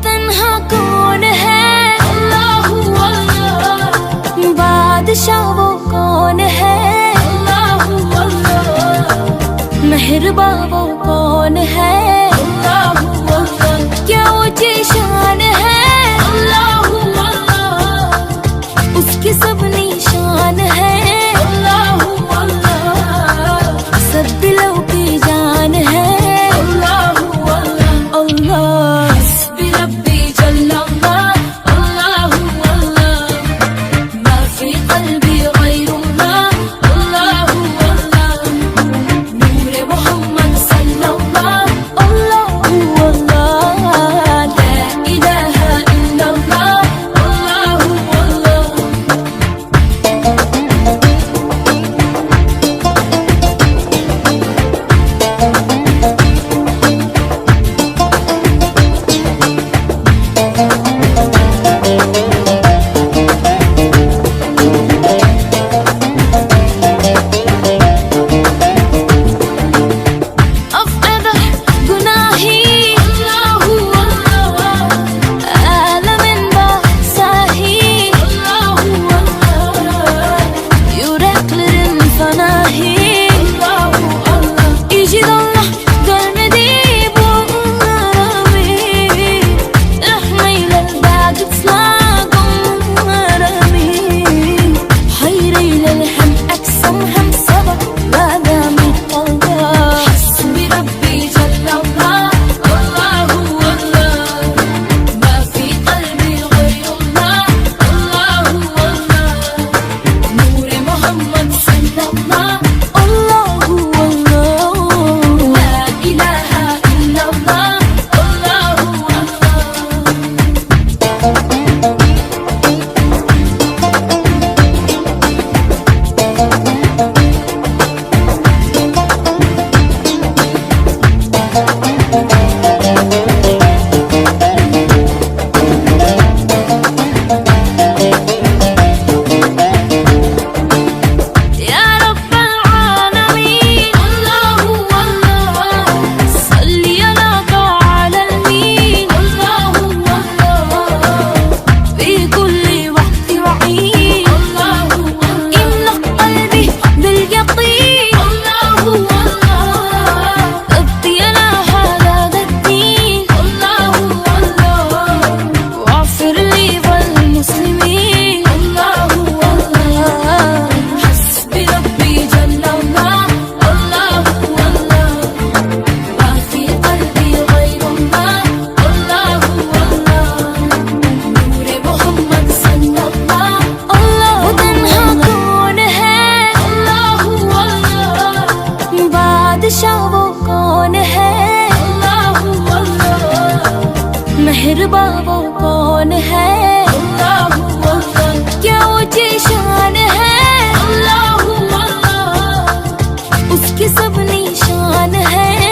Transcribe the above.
तन्हा कौन है? अल्लाह अल्लाह। बादशाह वो कौन है? अल्लाह अल्लाह। मेहरबा वो कौन है? अल्लाह अल्लाह। क्या ऊंची शान है? अल्लाह अल्लाह। उसकी सब निशान है? अल्लाह अल्लाह। सब दिलों की जान है? अल्लाह अल्लाह। अल्लाह हस्बी रब्बी जल्लल्लाह। अल्लाह अल्लाह। मा फी क़ल्बी गैरुल्लाह। अल्लाह अल्लाह। नूर मोहम्मद सल्लल्लाह। अल्लाह अल्लाह। ला इलाहा इल्लल्लाह। अल्लाह अल्लाह। أفقده جناحي. الله الله. ألم بساهي. الله الله. Yüreklerin fanahi. Allah Allah. İcid Allah görmedi bunları. Rahmeyle بعد إطلاقهم رمي. حيريل الهم أقسم هم صبر ما دام الله. حسبي ربي جل الله. الله الله. ما في قلبي غير الله. الله الله. نور محمد صلى الله. الله الله. لا إله إلا الله. الله الله. يا رب العالمين. الله الله. صلي على على المين. الله الله. في كل وقت وعين. الله الله. إملأ قلبي باليقين. الله الله. ربي أنا هذا الدين. الله الله. واغفر لي والمسلمين. الله الله. حسبي ربي جل الله. الله الله. ما في قلبي غير الله. الله الله. نور محمد صلى الله. الله तन्हा कौन है? अल्लाह अल्लाह। बादशाह वो कौन है? अल्लाह अल्लाह। मेहरबा वो कौन है? अल्लाह अल्लाह। क्या ऊंची शान है? अल्लाह अल्लाह। उसकी सब निशान है?